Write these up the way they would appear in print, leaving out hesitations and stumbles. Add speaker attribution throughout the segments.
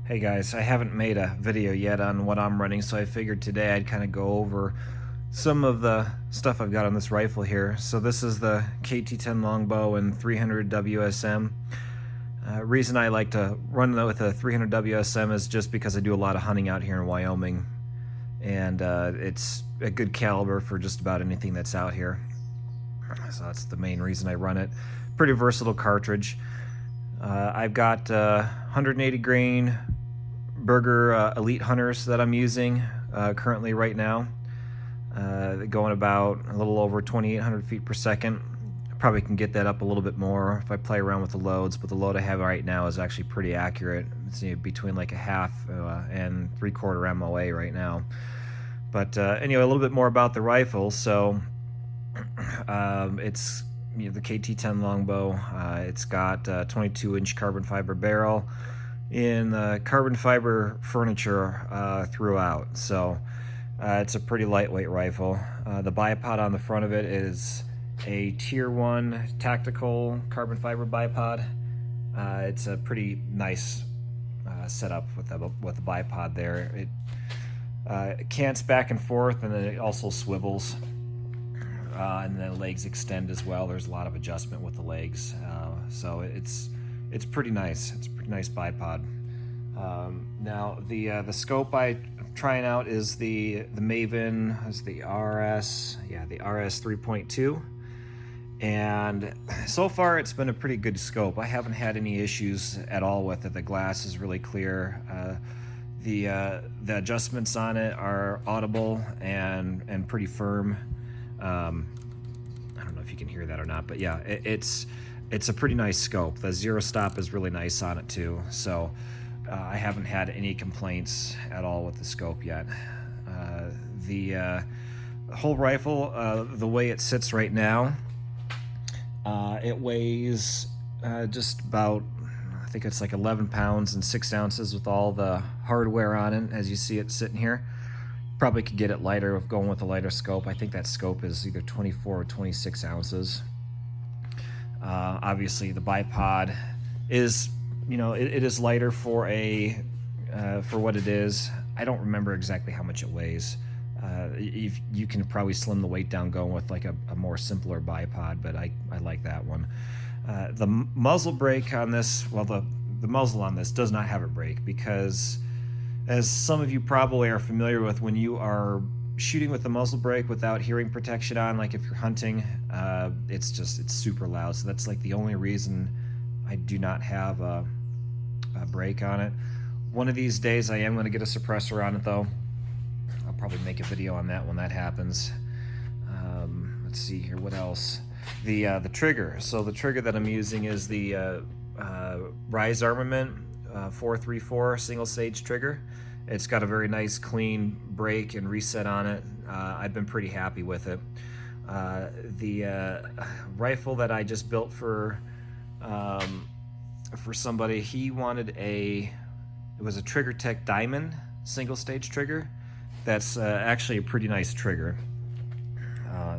Speaker 1: Hey guys, I haven't made a video yet on what I'm running, so I figured today I'd kind of go over some of the stuff I've got on this rifle here. So this is the KT10 Longbow and 300 WSM. Reason I like to run with a 300 WSM is just because I do a lot of hunting out here in Wyoming, and it's a good caliber for just about anything that's out here. So that's the main reason I run it. Pretty versatile cartridge. I've got 180 grain Burger Elite Hunters that I'm using currently right now. Going about a little over 2,800 feet per second. I probably can get that up a little bit more if I play around with the loads, but the load I have right now is actually pretty accurate. It's between like a half and 3/4 MOA right now. But anyway, a little bit more about the rifle. So it's the KT10 Longbow. It's got 22-inch carbon fiber barrel in carbon fiber furniture throughout. So it's a pretty lightweight rifle. The bipod on the front of it is a Tier 1 tactical carbon fiber bipod. It's a pretty nice setup with the bipod there. It cants back and forth, and then it also swivels. And then legs extend as well. There's a lot of adjustment with the legs, so it's pretty nice. It's a pretty nice bipod. Now the scope I'm trying out is the Maven, is the RS 3.2, and so far it's been a pretty good scope. I haven't had any issues at all with it. The glass is really clear. The adjustments on it are audible and pretty firm. I don't know if you can hear that or not, but yeah, it's a pretty nice scope. The zero stop is really nice on it too, so I haven't had any complaints at all with the scope yet. The whole rifle, the way it sits right now, it weighs just about, I think it's like 11 pounds and 6 ounces with all the hardware on it, as you see it sitting here. Probably could get it lighter if going with a lighter scope. I think that scope is either 24 or 26 ounces. Obviously the bipod is, it is lighter for what it is. I don't remember exactly how much it weighs. You can probably slim the weight down going with like a more simpler bipod, but I like that one. The muzzle brake on this, well, the muzzle on this does not have a brake, because as some of you probably are familiar with, when you are shooting with the muzzle brake without hearing protection on, like if you're hunting, it's super loud. So that's like the only reason I do not have a brake on it. One of these days I am going to get a suppressor on it though. I'll probably make a video on that when that happens. Let's see here, what else? The trigger. So the trigger that I'm using is the Rise Armament 434 single stage trigger. It's got a very nice clean break and reset on it. I've been pretty happy with it. The rifle that I just built for somebody, he wanted it was a Trigger Tech Diamond single stage trigger. That's actually a pretty nice trigger.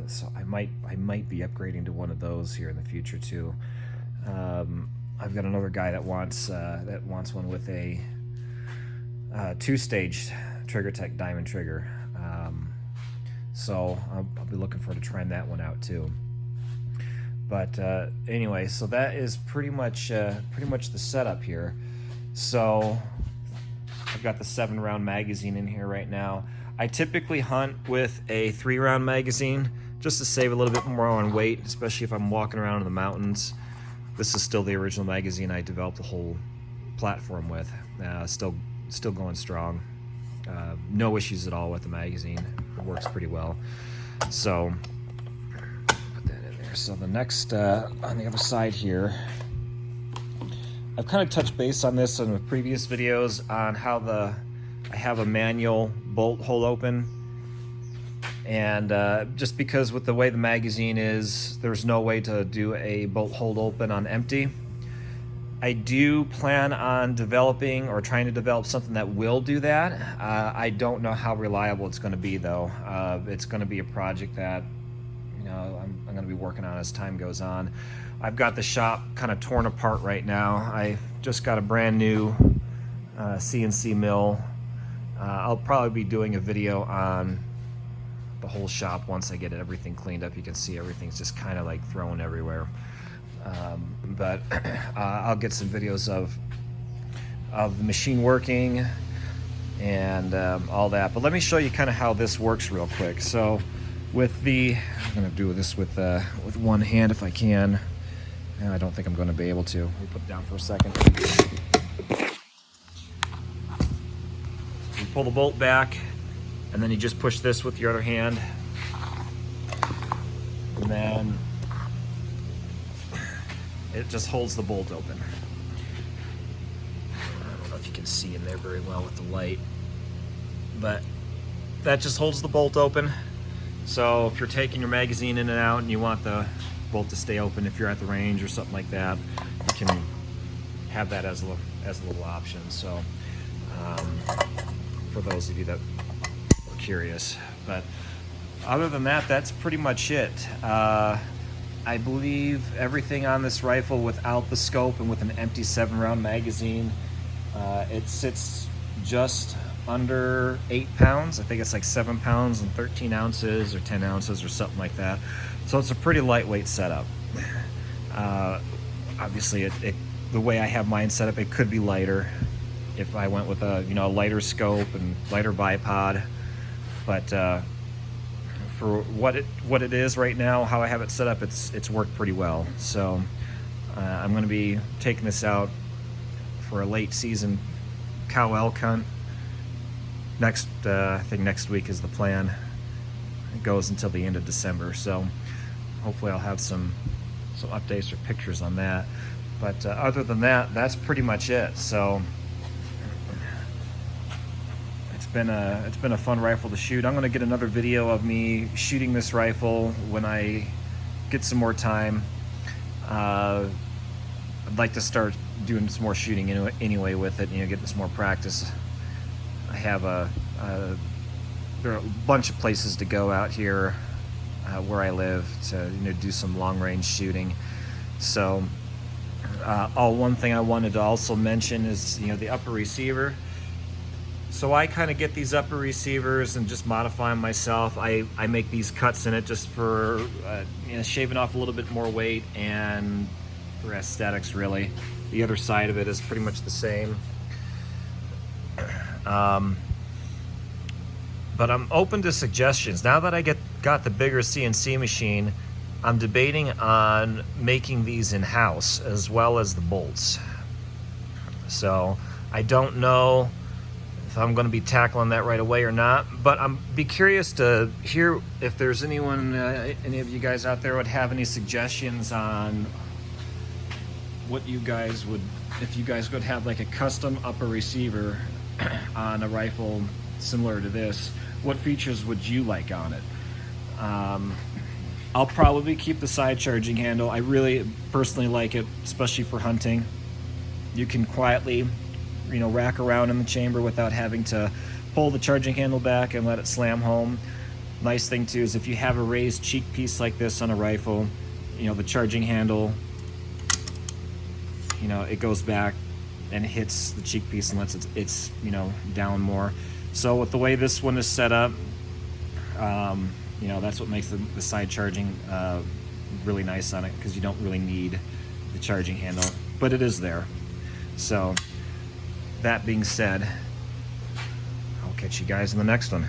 Speaker 1: So I might be upgrading to one of those here in the future too. I've got another guy that wants one with a 2-stage Trigger Tech Diamond trigger. So I'll be looking forward to trying that one out too. But anyway, so that is pretty much the setup here. So I've got the 7-round magazine in here right now. I typically hunt with a 3-round magazine just to save a little bit more on weight, especially if I'm walking around in the mountains. This is still the original magazine I developed the whole platform with. Still going strong. No issues at all with the magazine. It works pretty well. So put that in there. So the next on the other side here, I've kind of touched base on this in the previous videos on how I have a manual bolt hold open, and just because with the way the magazine is, there's no way to do a bolt hold open on empty. I do plan on developing or trying to develop something that will do that. I don't know how reliable it's going to be though. It's going to be a project that I'm going to be working on as time goes on. I've got the shop kind of torn apart right now. I just got a brand new CNC mill. I'll probably be doing a video on the whole shop once I get everything cleaned up. You can see everything's just kind of like thrown everywhere. But I'll get some videos of the machine working and all that. But let me show you kind of how this works real quick. So with the, I'm going to do this with one hand if I can. And I don't think I'm going to be able to. Let me put it down for a second. You pull the bolt back, and then you just push this with your other hand. And then it just holds the bolt open. I don't know if you can see in there very well with the light, but that just holds the bolt open. So if you're taking your magazine in and out and you want the bolt to stay open if you're at the range or something like that, you can have that as a little option. So for those of you that are curious, but other than that, that's pretty much it. I believe everything on this rifle without the scope and with an empty 7-round magazine, it sits just under 8 pounds. I think it's like 7 pounds and 13 ounces or 10 ounces or something like that. So it's a pretty lightweight setup. Obviously, the way I have mine set up, it could be lighter if I went with a lighter scope and lighter bipod. But for what it is right now, how I have it set up, it's worked pretty well. So I'm going to be taking this out for a late season cow elk hunt. I think next week is the plan. It goes until the end of December, so hopefully I'll have some updates or pictures on that. But other than that, that's pretty much it. So it's been a fun rifle to shoot. I'm going to get another video of me shooting this rifle when I get some more time. I'd like to start doing some more shooting anyway with it, getting some more practice. I have there are a bunch of places to go out here where I live to do some long range shooting. So one thing I wanted to also mention is the upper receiver. So I kind of get these upper receivers and just modify them myself. I make these cuts in it just for shaving off a little bit more weight and for aesthetics, really. The other side of it is pretty much the same. But I'm open to suggestions. Now that I got the bigger CNC machine, I'm debating on making these in-house as well as the bolts. So I don't know if I'm going to be tackling that right away or not, but I'm be curious to hear if there's anyone, any of you guys out there would have any suggestions on what you guys would, if you guys would have like a custom upper receiver on a rifle similar to this, what features would you like on it? I'll probably keep the side charging handle. I really personally like it, especially for hunting. You can quietly, rack around in the chamber without having to pull the charging handle back and let it slam home. Nice thing too is if you have a raised cheek piece like this on a rifle, the charging handle, it goes back and hits the cheek piece and lets it's down more. So with the way this one is set up, that's what makes the side charging really nice on it, because you don't really need the charging handle, but it is there. So that being said, I'll catch you guys in the next one.